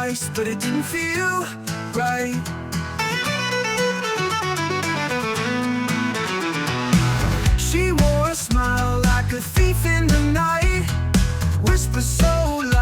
nice, but it didn't feel right. She wore a smile like a thief in the night, whisper so loud